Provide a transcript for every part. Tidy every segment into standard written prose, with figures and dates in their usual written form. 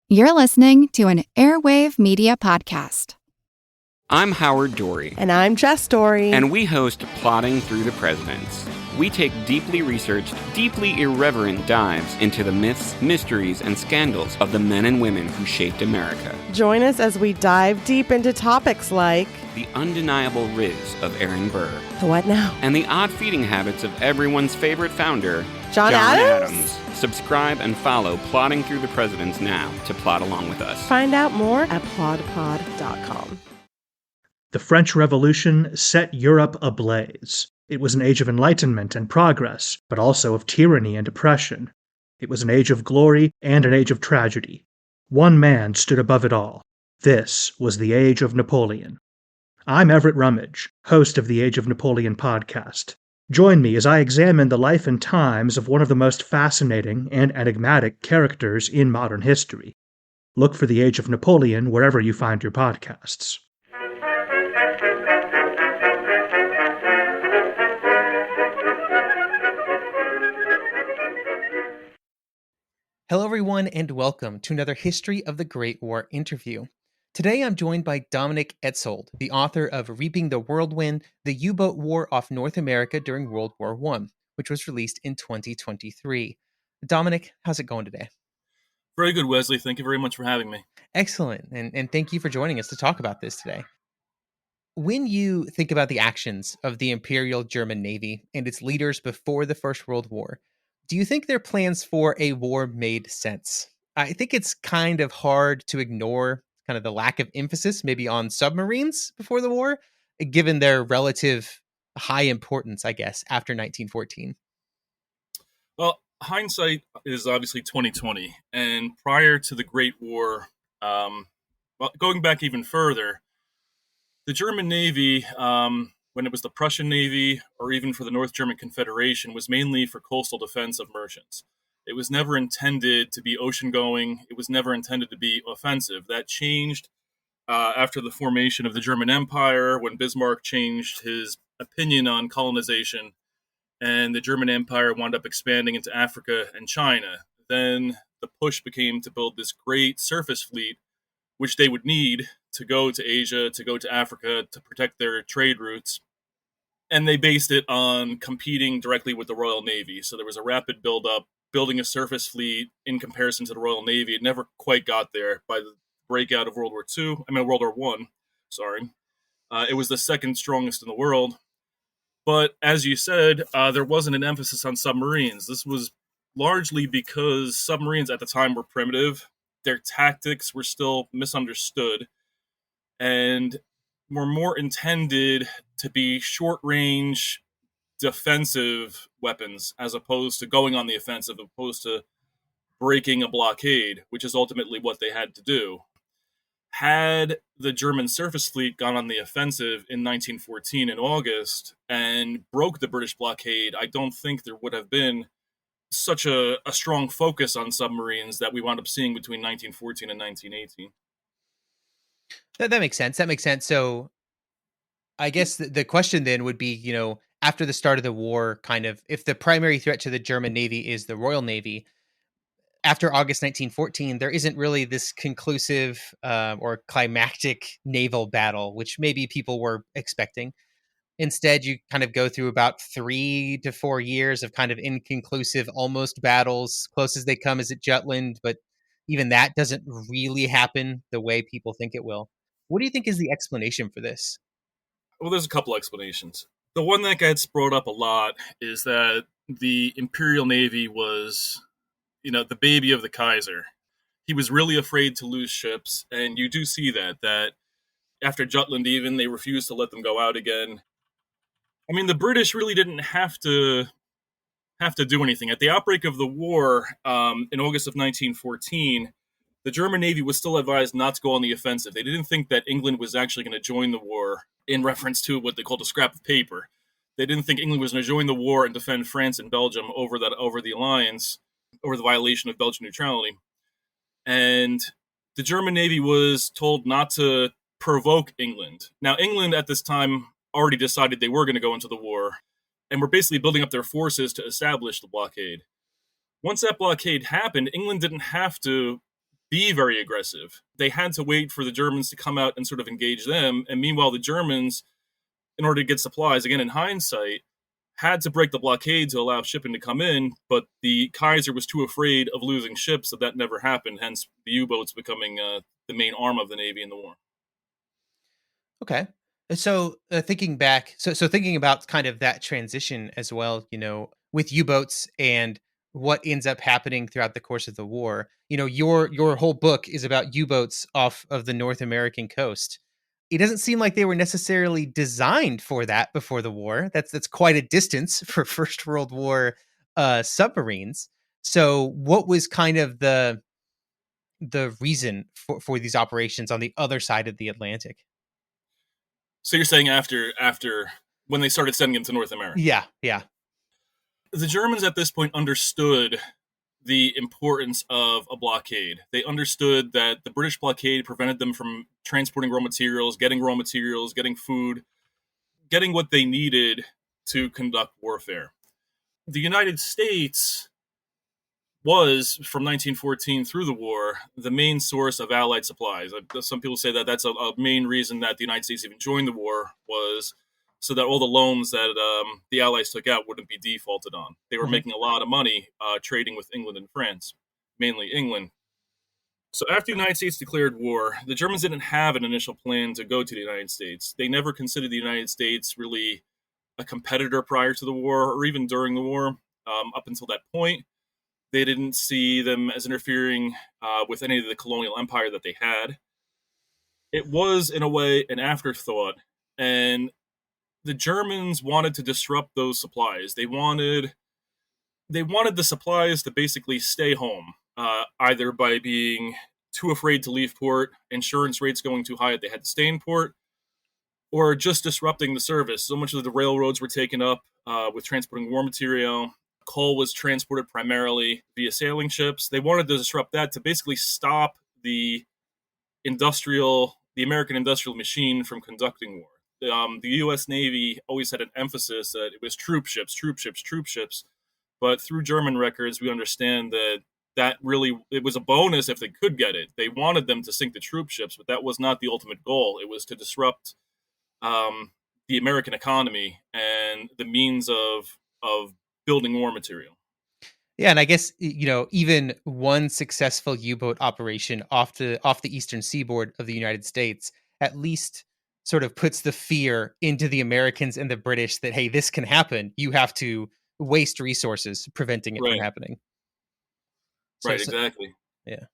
You're listening to an Airwave Media Podcast. I'm Howard Dory. And I'm Jess Dory. And we host Plotting Through the Presidents. We take deeply researched, deeply irreverent dives into the myths, mysteries, and scandals of the men and women who shaped America. Join us as we dive deep into topics like the undeniable riz of Aaron Burr. The what now? And the odd feeding habits of everyone's favorite founder, John Adams. Subscribe and follow Plotting Through the Presidents now to plot along with us. Find out more at plodpod.com. The French Revolution set Europe ablaze. It was an age of enlightenment and progress, but also of tyranny and oppression. It was an age of glory and an age of tragedy. One man stood above it all. This was the Age of Napoleon. I'm Everett Rummage, host of the Age of Napoleon podcast. Join me as I examine the life and times of one of the most fascinating and enigmatic characters in modern history. Look for the Age of Napoleon wherever you find your podcasts. Hello, everyone, and welcome to another History of the Great War interview. Today, I'm joined by Dominic Etzold, the author of Reaping the Whirlwind, the U-Boat War off North America during World War I, which was released in 2023. Dominic, how's it going today? Very good, Wesley. Thank you very much for having me. Excellent, and thank you for joining us to talk about this today. When you think about the actions of the Imperial German Navy and its leaders before the First World War, do you think their plans for a war made sense? I think it's kind of hard to ignore kind of the lack of emphasis maybe on submarines before the war, given their relative high importance, I guess, after 1914. Well, hindsight is obviously 2020. And prior to the Great War, going back even further, the German Navy, when it was the Prussian Navy or even for the North German Confederation, was mainly for coastal defense of merchants. It was never intended to be ocean-going. It was never intended to be offensive. That changed after the formation of the German Empire, when Bismarck changed his opinion on colonization, and the German Empire wound up expanding into Africa and China. Then the push became to build this great surface fleet, which they would need to go to Asia, to go to Africa, to protect their trade routes. And they based it on competing directly with the Royal Navy. So there was a rapid buildup, building a surface fleet in comparison to the Royal Navy. It never quite got there. By the breakout of World War I, it was the second strongest in the world. But as you said, there wasn't an emphasis on submarines. This was largely because submarines at the time were primitive. Their tactics were still misunderstood and were more intended to be short-range defensive weapons as opposed to going on the offensive, opposed to breaking a blockade, which is ultimately what they had to do. Had the German surface fleet gone on the offensive in 1914 in August and broke the British blockade, I don't think there would have been such a strong focus on submarines that we wound up seeing between 1914 and 1918. That makes sense. So I guess the question then would be, after the start of the war, kind of, if the primary threat to the German Navy is the Royal Navy, after August 1914, there isn't really this conclusive or climactic naval battle, which maybe people were expecting. Instead, you kind of go through about 3 to 4 years of kind of inconclusive, almost battles. Close as they come is at Jutland, but even that doesn't really happen the way people think it will. What do you think is the explanation for this? Well, there's a couple explanations. The one that gets brought up a lot is that the Imperial Navy was, the baby of the Kaiser. He was really afraid to lose ships, and you do see that after Jutland even, they refused to let them go out again. I mean, the British really didn't have to do anything. At the outbreak of the war in August of 1914, the German Navy was still advised not to go on the offensive. They didn't think that England was actually going to join the war in reference to what they called a scrap of paper. They didn't think England was going to join the war and defend France and Belgium over the alliance, over the violation of Belgian neutrality. And the German Navy was told not to provoke England. Now, England at this time already decided they were going to go into the war and were basically building up their forces to establish the blockade. Once that blockade happened, England didn't have to be very aggressive. They had to wait for the Germans to come out and sort of engage them. And meanwhile, the Germans, in order to get supplies, again, in hindsight, had to break the blockade to allow shipping to come in, but the Kaiser was too afraid of losing ships that never happened, hence the U-boats becoming the main arm of the Navy in the war. Okay. So thinking back, so thinking about kind of that transition as well, with U-boats and what ends up happening throughout the course of the war. Your whole book is about U-boats off of the North American coast. It doesn't seem like they were necessarily designed for that before the war. That's quite a distance for First World War submarines. So what was kind of the reason for these operations on the other side of the Atlantic? So you're saying after when they started sending them to North America? Yeah. The Germans at this point understood the importance of a blockade. They understood that the British blockade prevented them from transporting raw materials, getting food, getting what they needed to conduct warfare. The United States was, from 1914 through the war, the main source of Allied supplies. Some people say that that's a main reason that the United States even joined the war, was so that all the loans that the Allies took out wouldn't be defaulted on. They were making a lot of money trading with England and France, mainly England. So after the United States declared war, the Germans didn't have an initial plan to go to the United States. They never considered the United States really a competitor prior to the war or even during the war. Up until that point, they didn't see them as interfering with any of the colonial empire that they had. It was, in a way, an afterthought, and the Germans wanted to disrupt those supplies. They wanted the supplies to basically stay home, either by being too afraid to leave port, insurance rates going too high that they had to stay in port, or just disrupting the service. So much of the railroads were taken up with transporting war material. Coal was transported primarily via sailing ships. They wanted to disrupt that to basically stop the American industrial machine from conducting war. The U.S. Navy always had an emphasis that it was troop ships. But through German records, we understand that really, it was a bonus if they could get it. They wanted them to sink the troop ships, but that was not the ultimate goal. It was to disrupt the American economy and the means of building war material. Yeah, and I guess even one successful U-boat operation off the eastern seaboard of the United States at least sort of puts the fear into the Americans and the British that, hey, this can happen. You have to waste resources preventing it from happening. Right, exactly. Yeah.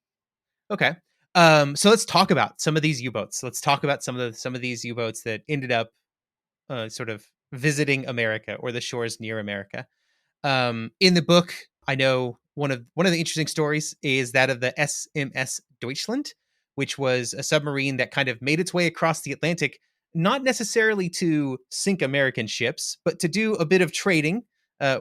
Okay. So let's talk about some of these U-boats. Let's talk about some of these U-boats that ended up sort of visiting America or the shores near America. In the book, I know one of the interesting stories is that of the SMS Deutschland, which was a submarine that kind of made its way across the Atlantic, not necessarily to sink American ships, but to do a bit of trading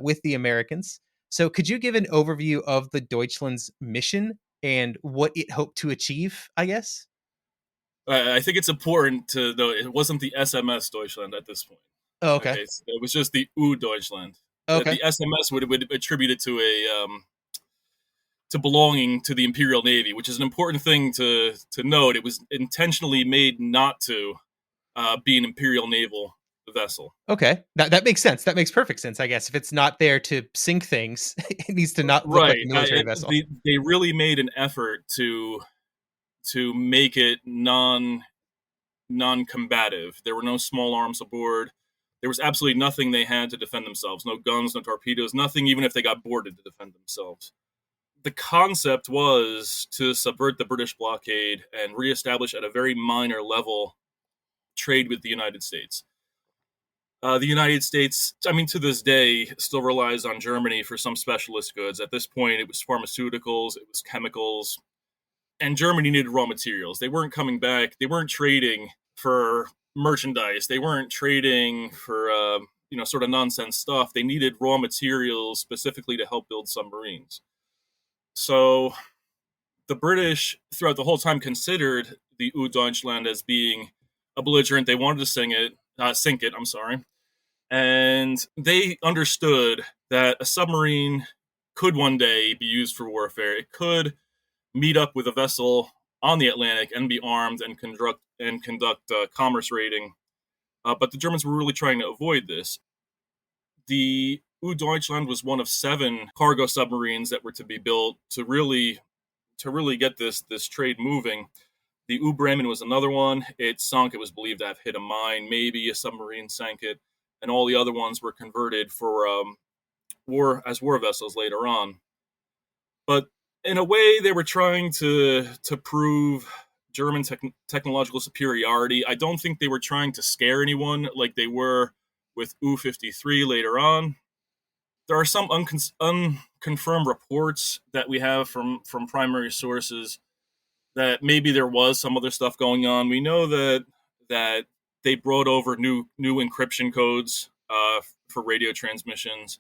with the Americans. So could you give an overview of the Deutschland's mission and what it hoped to achieve, I guess? I think it's important to know it wasn't the SMS Deutschland at this point. Oh, okay. So it was just the U Deutschland. Okay. The SMS would attribute it to to belonging to the Imperial Navy, which is an important thing to note. It was intentionally made not to be an Imperial naval vessel. Okay, that makes sense. That makes perfect sense, I guess. If it's not there to sink things, it needs to not look like a military vessel. They really made an effort to make it non-combative. There were no small arms aboard. There was absolutely nothing they had to defend themselves. No guns, no torpedoes, nothing, even if they got boarded, to defend themselves. The concept was to subvert the British blockade and reestablish at a very minor level trade with the United States. The United States, to this day, still relies on Germany for some specialist goods. At this point, it was pharmaceuticals, it was chemicals, and Germany needed raw materials. They weren't coming back. They weren't trading for merchandise. They weren't trading for sort of nonsense stuff. They needed raw materials specifically to help build submarines. So the British, throughout the whole time, considered the U Deutschland as being a belligerent. They wanted to sink it. And they understood that a submarine could one day be used for warfare. It could meet up with a vessel on the Atlantic and be armed and conduct commerce raiding. But the Germans were really trying to avoid this. The U-Deutschland was one of 7 cargo submarines that were to be built to really get this trade moving. The U-Bremen was another one. It sunk. It was believed to have hit a mine. Maybe a submarine sank it. And all the other ones were converted for war vessels later on. But in a way, they were trying to prove German technological superiority. I don't think they were trying to scare anyone like they were with U-53 later on. There are some unconfirmed reports that we have from primary sources that maybe there was some other stuff going on. We know that they brought over new encryption codes for radio transmissions.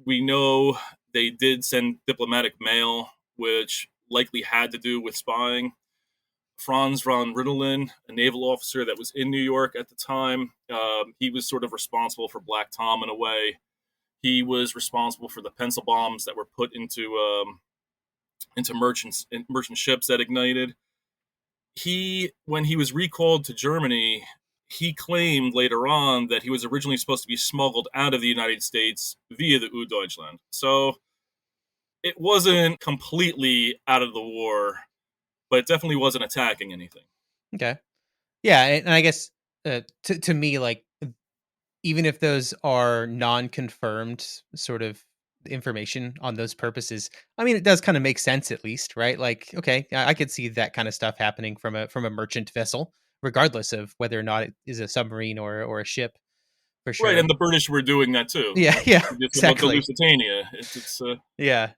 We know they did send diplomatic mail, which likely had to do with spying. Franz von Rintelen, a naval officer that was in New York at the time, he was sort of responsible for Black Tom in a way. He was responsible for the pencil bombs that were put into merchant ships that ignited. When he was recalled to Germany, he claimed later on that he was originally supposed to be smuggled out of the United States via the U-Deutschland. So it wasn't completely out of the war, but it definitely wasn't attacking anything. Okay. Yeah, and I guess to me, like, even if those are non-confirmed sort of information on those purposes, I mean, it does kind of make sense at least, right? Like, okay, I could see that kind of stuff happening from a merchant vessel, regardless of whether or not it is a submarine or a ship, for sure. Right, and the British were doing that too. Yeah, exactly. About the Lusitania. It's Yeah.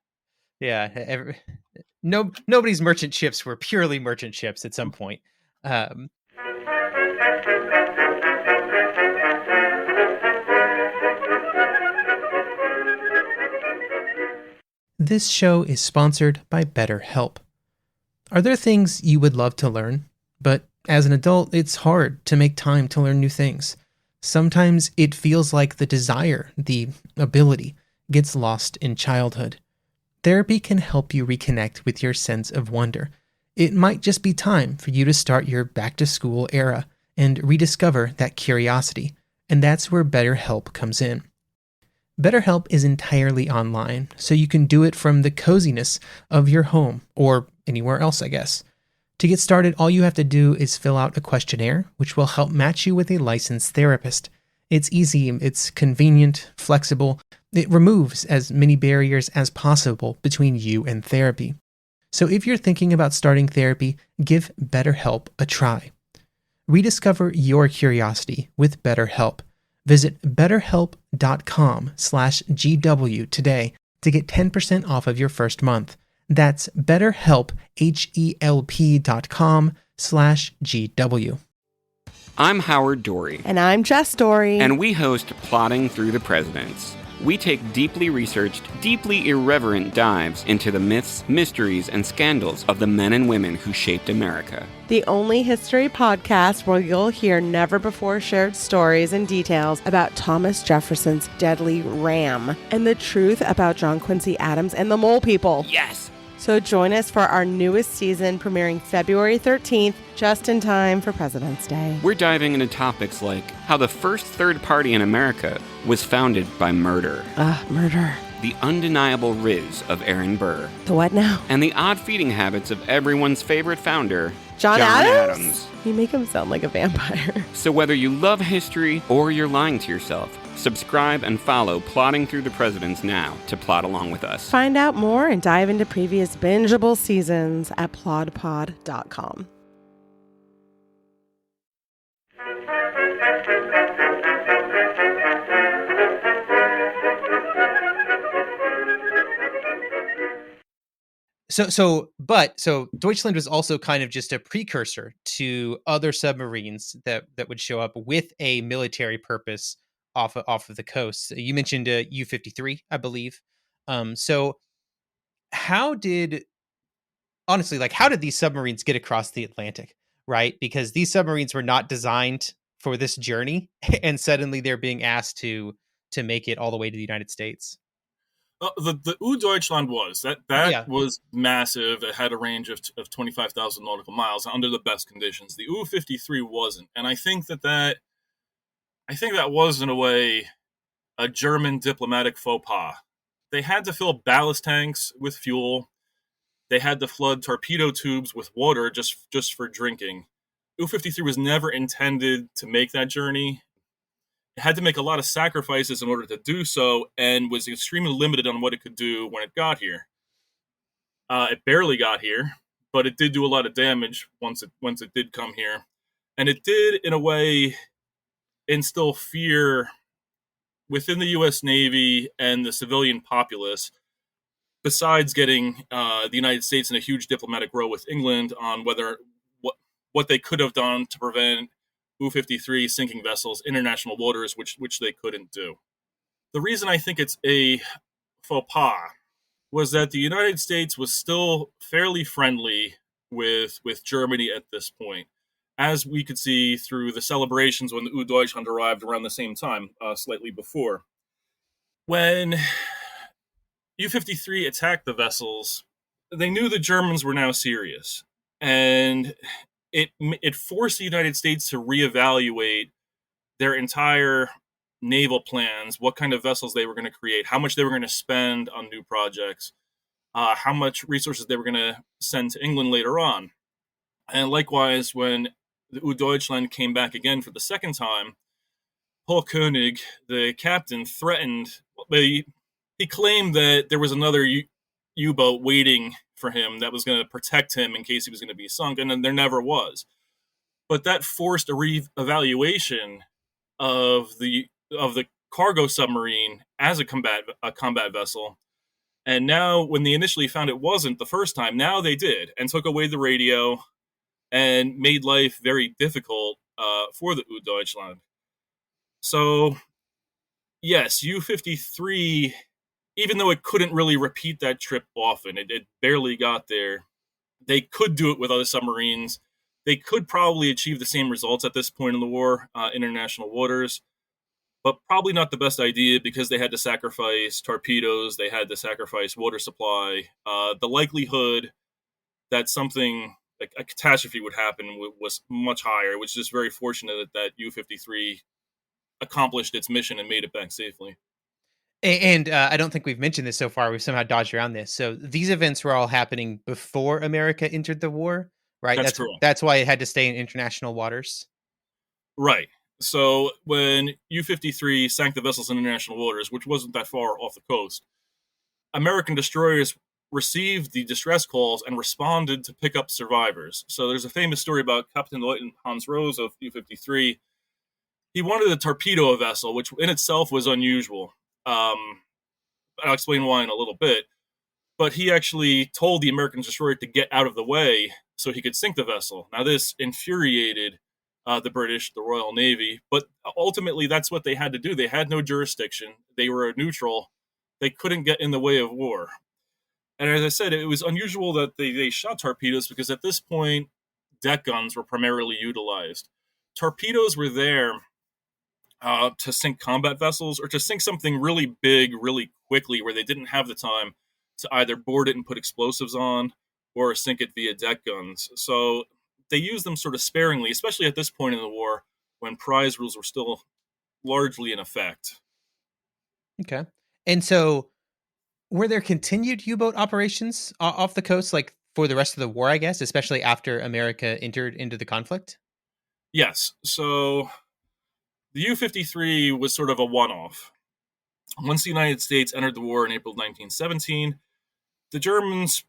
Nobody's merchant ships were purely merchant ships at some point. This show is sponsored by BetterHelp. Are there things you would love to learn, but as an adult, it's hard to make time to learn new things? Sometimes it feels like the desire, the ability, gets lost in childhood. Therapy can help you reconnect with your sense of wonder. It might just be time for you to start your back-to-school era and rediscover that curiosity, and that's where BetterHelp comes in. BetterHelp is entirely online, so you can do it from the coziness of your home, or anywhere else, I guess. To get started, all you have to do is fill out a questionnaire, which will help match you with a licensed therapist. It's easy, it's convenient, flexible. It removes as many barriers as possible between you and therapy. So if you're thinking about starting therapy, give BetterHelp a try. Rediscover your curiosity with BetterHelp. Visit betterhelp.com/GW today to get 10% off of your first month. That's BetterHelp, HELP.com/GW. I'm Howard Dory. And I'm Jess Dory. And we host Plotting Through the Presidents. We take deeply researched, deeply irreverent dives into the myths, mysteries, and scandals of the men and women who shaped America. The only history podcast where you'll hear never-before-shared stories and details about Thomas Jefferson's deadly ram and the truth about John Quincy Adams and the Mole People. Yes! So join us for our newest season premiering February 13th, just in time for President's Day. We're diving into topics like how the first third party in America was founded by murder. Murder. The undeniable riz of Aaron Burr. The what now? And the odd feeding habits of everyone's favorite founder, John Adams? You make him sound like a vampire. So whether you love history or you're lying to yourself, subscribe and follow Plotting Through the Presidents now to plot along with us. Find out more and dive into previous bingeable seasons at plodpod.com. So Deutschland was also kind of just a precursor to other submarines that would show up with a military purpose off of the coast. You mentioned U-53, I believe. So how did these submarines get across the Atlantic, right? Because these submarines were not designed for this journey, and suddenly they're being asked to make it all the way to the United States. The U Deutschland that Yeah. was massive. It had a range of 25,000 nautical miles under the best conditions. The U-53 wasn't, and I think that was in a way a German diplomatic faux pas. They had to fill ballast tanks with fuel. They had to flood torpedo tubes with water just for drinking. U-53 was never intended to make that journey. It had to make a lot of sacrifices in order to do so, and was extremely limited on what it could do when it got here. It barely got here, but it did do a lot of damage once it did come here, and it did, in a way, instill fear within the U.S. Navy and the civilian populace. Besides getting the United States in a huge diplomatic row with England on what they could have done to prevent U-53 sinking vessels international waters, which they couldn't do. The reason I think it's a faux pas was that the United States was still fairly friendly with Germany at this point, as we could see through the celebrations when the U Deutschland arrived around the same time, slightly before. When U-53 attacked the vessels, they knew the Germans were now serious, and it forced the United States to reevaluate their entire naval plans, what kind of vessels they were going to create, how much they were going to spend on new projects, how much resources they were going to send to England later on. And likewise, when the U Deutschland came back again for the second time, Paul Koenig, the captain, threatened. He claimed that there was another U-boat waiting for him that was going to protect him in case he was going to be sunk, and then there never was. But that forced a re-evaluation of the cargo submarine as a combat vessel. And now, when they initially found it wasn't the first time, now they did, and took away the radio and made life very difficult for the U Deutschland. So, yes, U-53, even though it couldn't really repeat that trip often, it barely got there, they could do it with other submarines. They could probably achieve the same results at this point in the war, international waters, but probably not the best idea because they had to sacrifice torpedoes, they had to sacrifice water supply. The likelihood that something like a catastrophe would happen was much higher. It was just very fortunate that U-53 accomplished its mission and made it back safely. And I don't think we've mentioned this so far. We've somehow dodged around this. So these events were all happening before America entered the war, right? That's correct. That's why it had to stay in international waters. Right. So when U-53 sank the vessels in international waters, which wasn't that far off the coast, American destroyers received the distress calls and responded to pick up survivors. So there's a famous story about Captain Lieutenant Hans Rose of U-53. He wanted to torpedo a vessel, which in itself was unusual. I'll explain why in a little bit. But he actually told the American destroyer to get out of the way so he could sink the vessel. Now, this infuriated the British, the Royal Navy, but ultimately that's what they had to do. They had no jurisdiction. They were a neutral. They couldn't get in the way of war. And as I said, it was unusual that they shot torpedoes because at this point, deck guns were primarily utilized. Torpedoes were there to sink combat vessels or to sink something really big, really quickly, where they didn't have the time to either board it and put explosives on or sink it via deck guns. So they used them sort of sparingly, especially at this point in the war when prize rules were still largely in effect. Okay. And so were there continued U-boat operations off the coast, like for the rest of the war, I guess, especially after America entered into the conflict? Yes. So the U-53 was sort of a one-off. Once the United States entered the war in April 1917, the Germans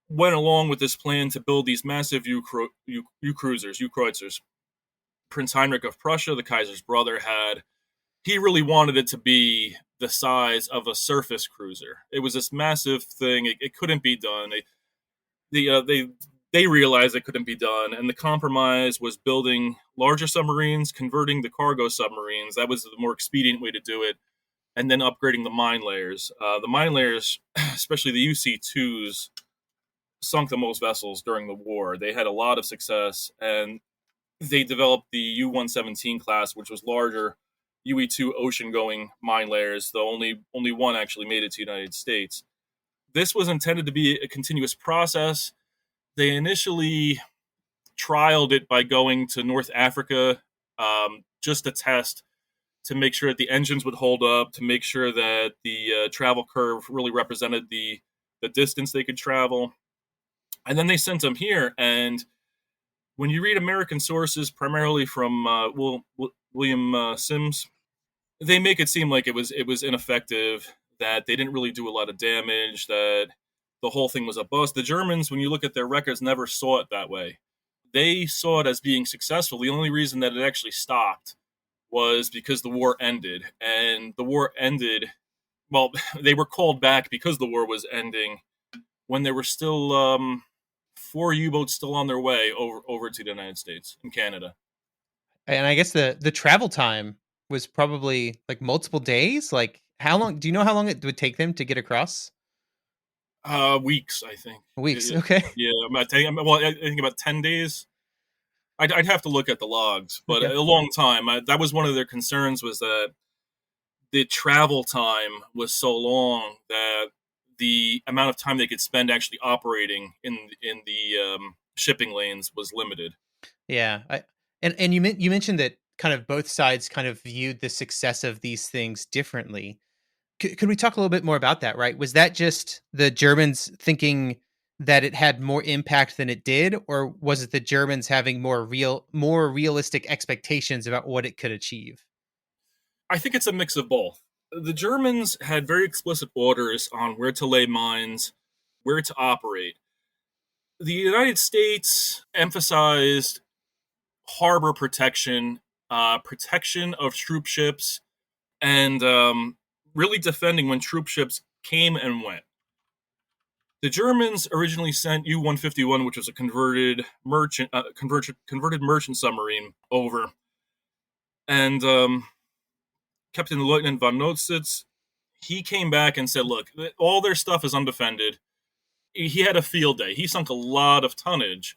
went along with this plan to build these massive U-cruisers, U-Kreuzers. Prince Heinrich of Prussia, the Kaiser's brother, he really wanted it to be the size of a surface cruiser. It was this massive thing. It couldn't be done. They realized it couldn't be done, and the compromise was building larger submarines, converting the cargo submarines. That was the more expedient way to do it, and then upgrading the mine layers. The mine layers, especially the UC-2s, sunk the most vessels during the war. They had a lot of success, and they developed the U-117 class, which was larger, UE-2 ocean-going mine layers, though only one actually made it to the United States. This was intended to be a continuous process. They initially trialed it by going to North Africa just to test, to make sure that the engines would hold up, to make sure that the travel curve really represented the distance they could travel. And then they sent them here. And when you read American sources, primarily from William Sims, they make it seem like it was ineffective, that they didn't really do a lot of damage, that the whole thing was a bust. The Germans, when you look at their records, never saw it that way. They saw it as being successful. The only reason that it actually stopped was because the war ended. And the war ended, well, they were called back because the war was ending when there were still 4 U-boats still on their way over to the United States and Canada. And I guess the travel time was probably like multiple days. Like, how long? Do you know how long it would take them to get across? Weeks, I think. Weeks. Okay. Yeah, I think about 10 days. I'd have to look at the logs, but Okay. a long time. That was one of their concerns, was that the travel time was so long that the amount of time they could spend actually operating in the shipping lanes was limited. Yeah. And you mentioned that kind of both sides kind of viewed the success of these things differently. Could we talk a little bit more about that? Right? Was that just the Germans thinking that it had more impact than it did, or was it the Germans having more realistic expectations about what it could achieve? I think it's a mix of both. The Germans had very explicit orders on where to lay mines, where to operate. The United States emphasized harbor protection, protection of troop ships, and really defending when troop ships came and went. The Germans originally sent U-151, which was a converted merchant submarine, over, and Captain Lieutenant von Notzitz, he came back and said, "Look, all their stuff is undefended." He had a field day. He sunk a lot of tonnage.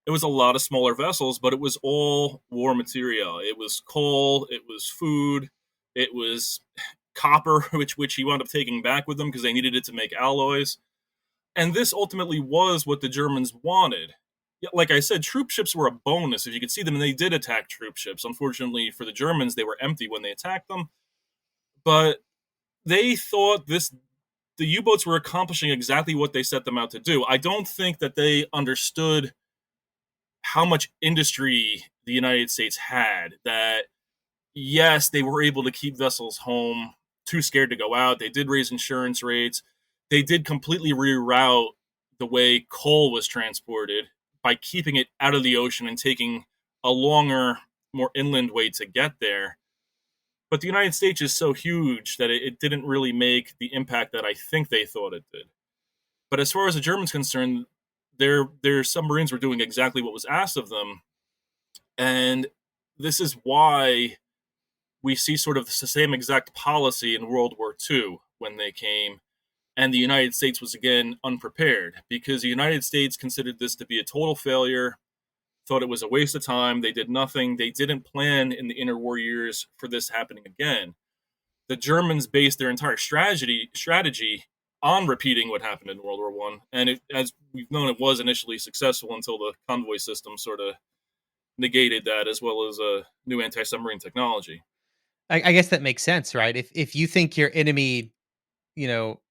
It was a lot of smaller vessels, but it was all war material. It was coal, it was food, it was copper, which he wound up taking back with them because they needed it to make alloys. And this ultimately was what the Germans wanted. Like I said, troop ships were a bonus. If you could see them, and they did attack troop ships. Unfortunately for the Germans, they were empty when they attacked them. But they thought the U-boats were accomplishing exactly what they set them out to do. I don't think that they understood how much industry the United States had, that yes, they were able to keep vessels home, too scared to go out. They did raise insurance rates. They did completely reroute the way coal was transported by keeping it out of the ocean and taking a longer, more inland way to get there. But the United States is so huge that it didn't really make the impact that I think they thought it did. But as far as the Germans concerned, their submarines were doing exactly what was asked of them. And this is why we see sort of the same exact policy in World War II when they came. And the United States was, again, unprepared, because the United States considered this to be a total failure, thought it was a waste of time. They did nothing. They didn't plan in the interwar years for this happening again. The Germans based their entire strategy on repeating what happened in World War I. And as we've known, it was initially successful until the convoy system sort of negated that, as well as new anti-submarine technology. I guess that makes sense, right? If you think your enemy,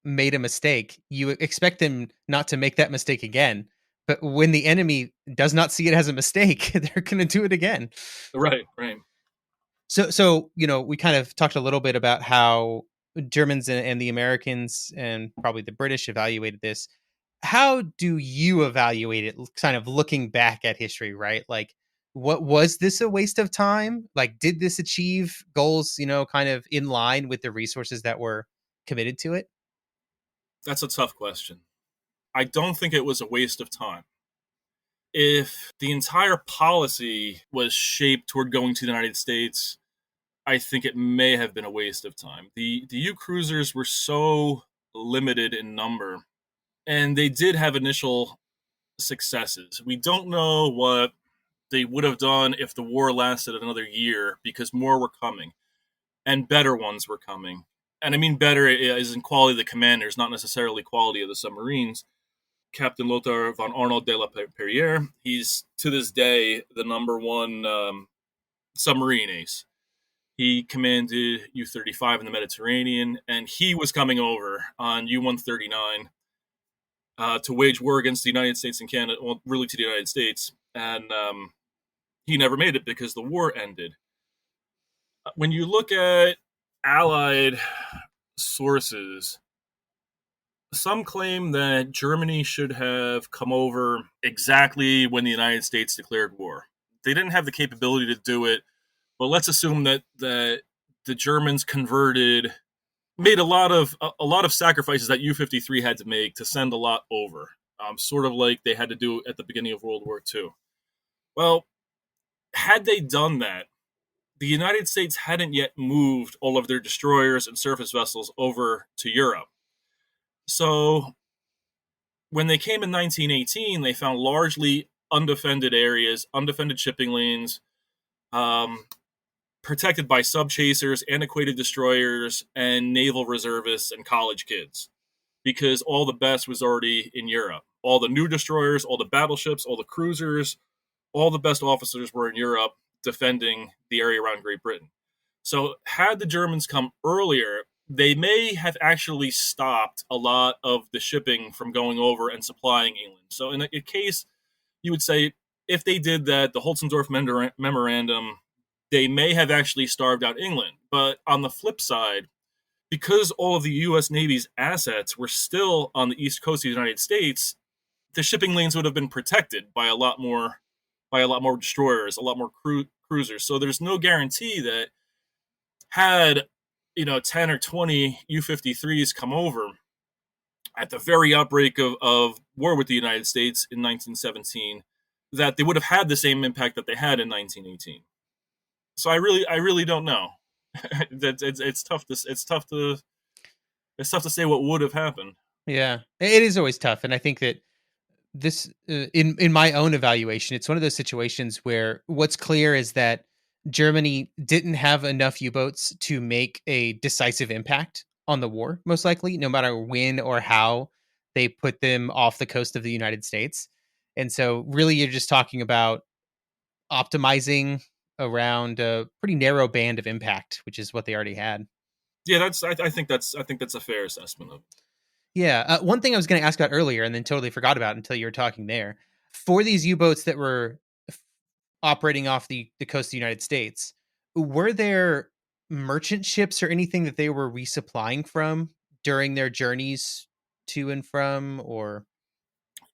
made a mistake, you expect them not to make that mistake again. But when the enemy does not see it as a mistake, they're going to do it again. Right. So we kind of talked a little bit about how Germans and the Americans and probably the British evaluated this. How do you evaluate it, kind of looking back at history, right? Like, what was this a waste of time? Like, did this achieve goals, kind of in line with the resources that were committed to it? That's a tough question. I don't think it was a waste of time. If the entire policy was shaped toward going to the United States, I think it may have been a waste of time. The U cruisers were so limited in number, and they did have initial successes. We don't know what they would have done if the war lasted another year, because more were coming. and better ones were coming. And I mean better is in quality of the commanders, not necessarily quality of the submarines. Captain Lothar von Arnold de la Perriere, he's to this day the number one submarine ace. He commanded U-35 in the Mediterranean, and he was coming over on U-139 to wage war against the United States and Canada, well, really to the United States. And he never made it because the war ended. When you look at Allied sources, some claim that Germany should have come over exactly when the United States declared war. They didn't have the capability to do it, but let's assume that the Germans made a lot of sacrifices that U-53 had to make to send a lot over, sort of like they had to do at the beginning of World War II. Well, had they done that, the United States hadn't yet moved all of their destroyers and surface vessels over to Europe. So when they came in 1918, they found largely undefended areas, undefended shipping lanes, protected by sub-chasers, antiquated destroyers, and naval reservists and college kids, because all the best was already in Europe. All the new destroyers, all the battleships, all the cruisers, all the best officers were in Europe defending the area around Great Britain. So had the Germans come earlier, they may have actually stopped a lot of the shipping from going over and supplying England. So in a case, you would say, if they did that, the Holzendorf Memorandum, they may have actually starved out England. But on the flip side, because all of the U.S. Navy's assets were still on the east coast of the United States, the shipping lanes would have been protected by a lot more destroyers, a lot more cruisers. So there's no guarantee that had 10 or 20 U-53s come over at the very outbreak of war with the United States in 1917, that they would have had the same impact that they had in 1918. So I really don't know. It's tough to say what would have happened. Yeah, it is always tough, and I think that this, in my own evaluation, it's one of those situations where what's clear is that Germany didn't have enough U-boats to make a decisive impact on the war, most likely, no matter when or how they put them off the coast of the United States. And so really you're just talking about optimizing around a pretty narrow band of impact, which is what they already had. Yeah, I think that's a fair assessment of it. Yeah. One thing I was going to ask about earlier and then totally forgot about until you were talking there. For these U-boats that were operating off the coast of the United States, were there merchant ships or anything that they were resupplying from during their journeys to and from, or?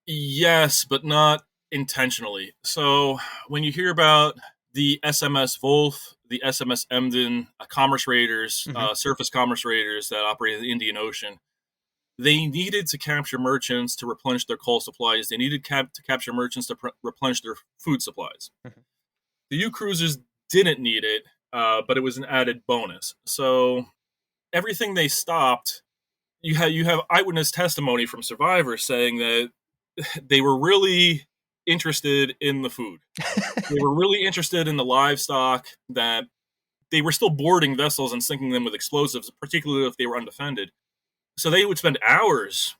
Yes, but not intentionally. So when you hear about the SMS Wolf, the SMS Emden, commerce raiders, surface commerce raiders that operate in the Indian Ocean, they needed to capture merchants to replenish their coal supplies. They needed to capture merchants to replenish their food supplies. The U-cruisers didn't need it, but it was an added bonus. So everything they stopped, you have eyewitness testimony from survivors saying that they were really interested in the food. They were really interested in the livestock, that they were still boarding vessels and sinking them with explosives, particularly if they were undefended. So they would spend hours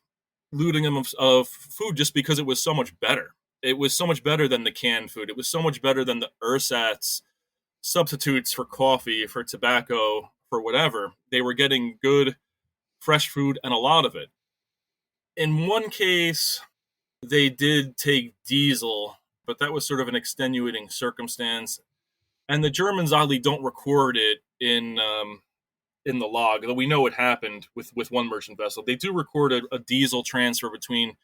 looting them of food just because it was so much better. It was so much better than the canned food. It was so much better than the ersatz substitutes for coffee, for tobacco, for whatever. They were getting good, fresh food, and a lot of it. In one case, they did take diesel, but that was sort of an extenuating circumstance. And the Germans oddly don't record it in the log, though we know it happened with one merchant vessel. They do record a diesel transfer between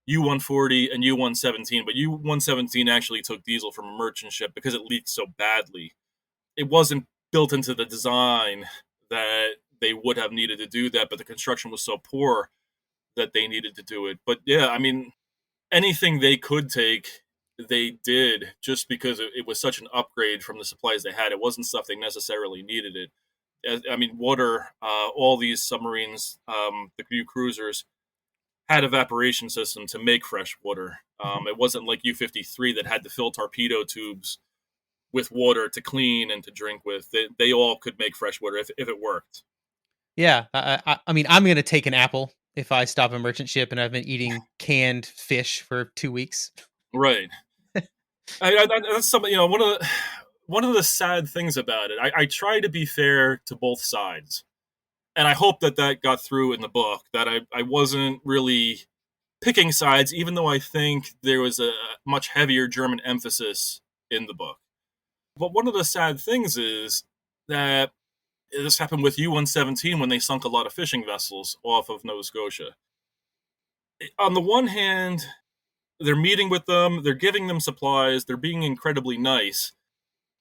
U-140 and U-117, but U-117 actually took diesel from a merchant ship because it leaked so badly. It wasn't built into the design that they would have needed to do that, but the construction was so poor that they needed to do it. But yeah, I mean, anything they could take, they did, just because it was such an upgrade from the supplies they had. It wasn't stuff they necessarily needed it. I mean, water, all these submarines, the new cruisers, had evaporation system to make fresh water. It wasn't like U-53 that had to fill torpedo tubes with water to clean and to drink with. They all could make fresh water if it worked. Yeah, I mean, I'm gonna take an apple if I stop a merchant ship and I've been eating canned fish for 2 weeks. Right. That's something, one of the sad things about it. I try to be fair to both sides, and I hope that got through in the book, that I wasn't really picking sides, even though I think there was a much heavier German emphasis in the book. But one of the sad things is that this happened with U-117 when they sunk a lot of fishing vessels off of Nova Scotia. On the one hand, they're meeting with them, they're giving them supplies, they're being incredibly nice,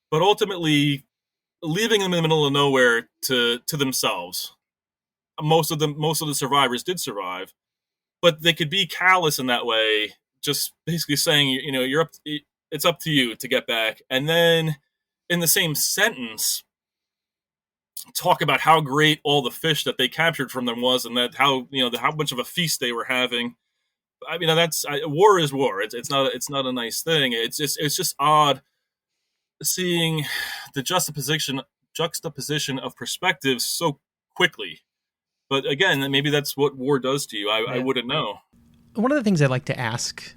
but ultimately leaving them in the middle of nowhere to themselves. Most of the survivors did survive, but they could be callous in that way, just basically saying, it's up to you to get back. And then in the same sentence, talk about how great all the fish that they captured from them was, and that how much of a feast they were having. I mean, war is war. It's not a nice thing. It's just odd seeing the juxtaposition of perspectives so quickly. But again, maybe that's what war does to you. I wouldn't know. One of the things I like to ask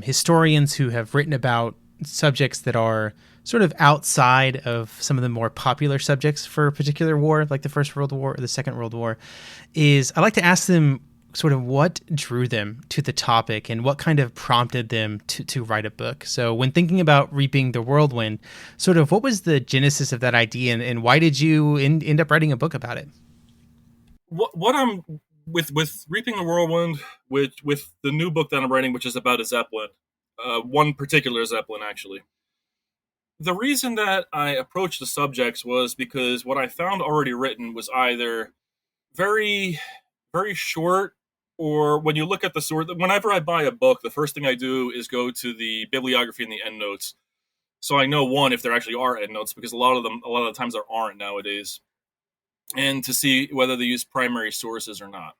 historians who have written about subjects that are sort of outside of some of the more popular subjects for a particular war, like the First World War or the Second World War, is I like to ask them sort of what drew them to the topic and what kind of prompted them to write a book. So when thinking about Reaping the Whirlwind, sort of what was the genesis of that idea, and why did you end up writing a book about it? What I'm with Reaping the Whirlwind, with the new book that I'm writing, which is about a Zeppelin, one particular Zeppelin actually. The reason that I approached the subjects was because what I found already written was either very, very short, or when you look at the source, whenever I buy a book, the first thing I do is go to the bibliography and the endnotes. So I know, one, if there actually are endnotes, because a lot of the times there aren't nowadays, and to see whether they use primary sources or not.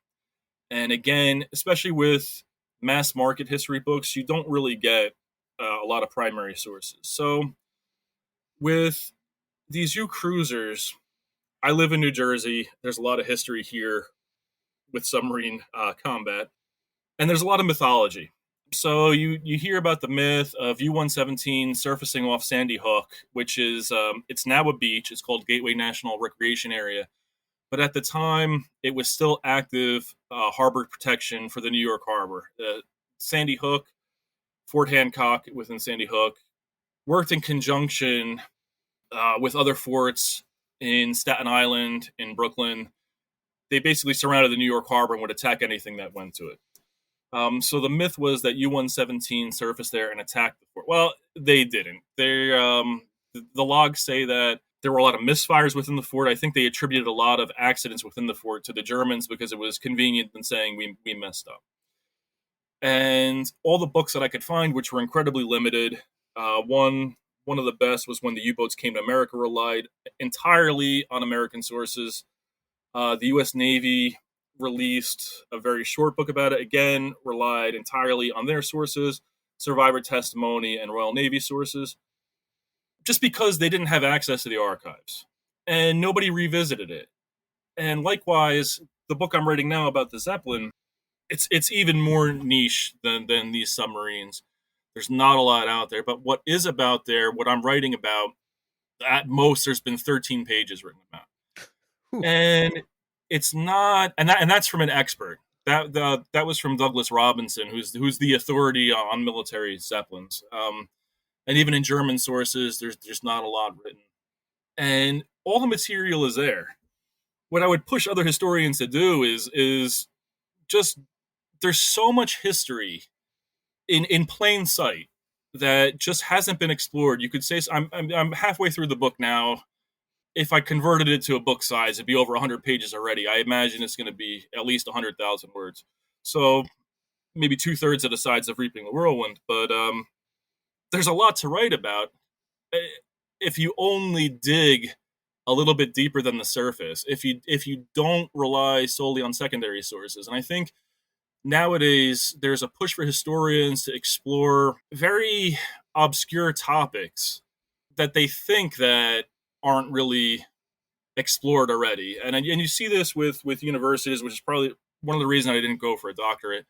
And again, especially with mass market history books, you don't really get a lot of primary sources. So with these U cruisers, I live in New Jersey. There's a lot of history here with submarine combat, and there's a lot of mythology. So you hear about the myth of U-117 surfacing off Sandy Hook, which is it's now a beach. It's called Gateway National Recreation Area, but at the time it was still active harbor protection for the New York Harbor. Sandy Hook, Fort Hancock within Sandy Hook, worked in conjunction with other forts in Staten Island, in Brooklyn. They basically surrounded the New York Harbor and would attack anything that went to it. So the myth was that U-117 surfaced there and attacked the fort. Well, they didn't. The logs say that there were a lot of misfires within the fort. I think they attributed a lot of accidents within the fort to the Germans because it was convenient in saying we messed up. And all the books that I could find, which were incredibly limited, one of the best was When the U-Boats Came to America, relied entirely on American sources. The U.S. Navy released a very short book about it, again, relied entirely on their sources, survivor testimony, and Royal Navy sources, just because they didn't have access to the archives. And nobody revisited it. And likewise, the book I'm writing now about the Zeppelin, it's even more niche than these submarines. There's not a lot out there. But what is about there, what I'm writing about, at most, there's been 13 pages written about. Ooh. And it's not, and that's from an expert. That was from Douglas Robinson, who's the authority on military Zeppelins. And even in German sources, there's not a lot written. And all the material is there. What I would push other historians to do is just, there's so much history in plain sight that just hasn't been explored. You could say, I'm halfway through the book now. If I converted it to a book size, it'd be over 100 pages already. I imagine it's going to be at least 100,000 words. So maybe 2/3 of the size of Reaping the Whirlwind. But there's a lot to write about if you only dig a little bit deeper than the surface, if you don't rely solely on secondary sources. And I think nowadays there's a push for historians to explore very obscure topics that they think that aren't really explored already. And you see this with universities, which is probably one of the reasons I didn't go for a doctorate,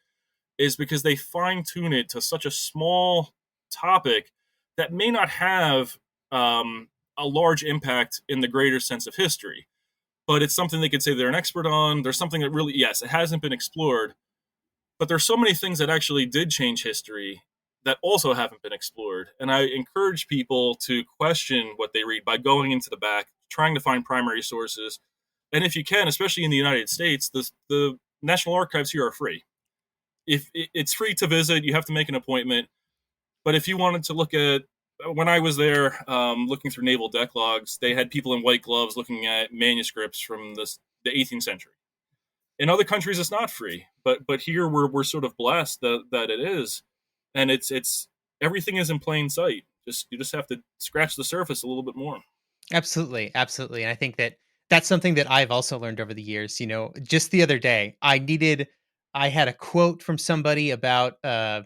is because they fine tune it to such a small topic that may not have a large impact in the greater sense of history. But it's something they could say they're an expert on. There's something that really, yes, it hasn't been explored. But there's so many things that actually did change history that also haven't been explored. And I encourage people to question what they read by going into the back, trying to find primary sources. And if you can, especially in the United States, the National Archives here are free. If it's free to visit, you have to make an appointment. But if you wanted to look at, when I was there looking through naval deck logs, they had people in white gloves looking at manuscripts from the 18th century. In other countries, it's not free, but here we're sort of blessed that it is, and it's everything is in plain sight. You just have to scratch the surface a little bit more. Absolutely, absolutely. And I think that that's something that I've also learned over the years. Just the other day, I had a quote from somebody about an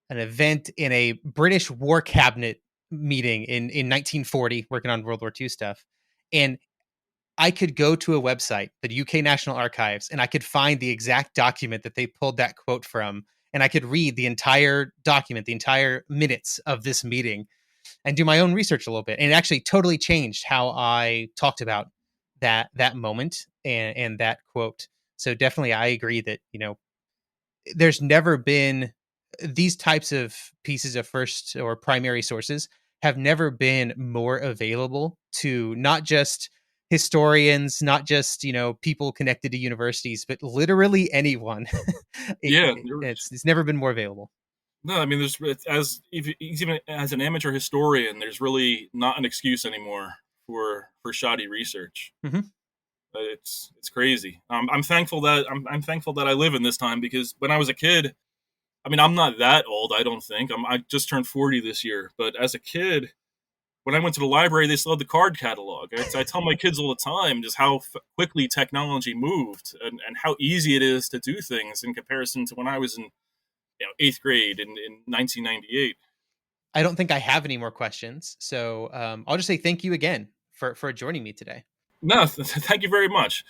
event in a British war cabinet meeting in 1940, working on World War II stuff, and I could go to a website, the UK National Archives, and I could find the exact document that they pulled that quote from, and I could read the entire document, the entire minutes of this meeting, and do my own research a little bit. And it actually totally changed how I talked about that moment and that quote. So definitely, I agree that there's never been these types of pieces of first or primary sources have never been more available to not just historians, not just people connected to universities, but literally anyone. Yeah, It's never been more available. No, I mean, even as an amateur historian, there's really not an excuse anymore for shoddy research. Mm-hmm. It's crazy. I'm thankful that I'm thankful that I live in this time, because when I was a kid, I mean, I'm not that old, I don't think. I just turned 40 this year, but as a kid, when I went to the library, they still had the card catalog. I tell my kids all the time just how quickly technology moved and how easy it is to do things in comparison to when I was in 8th grade in 1998. I don't think I have any more questions, so I'll just say thank you again for joining me today. No, thank you very much.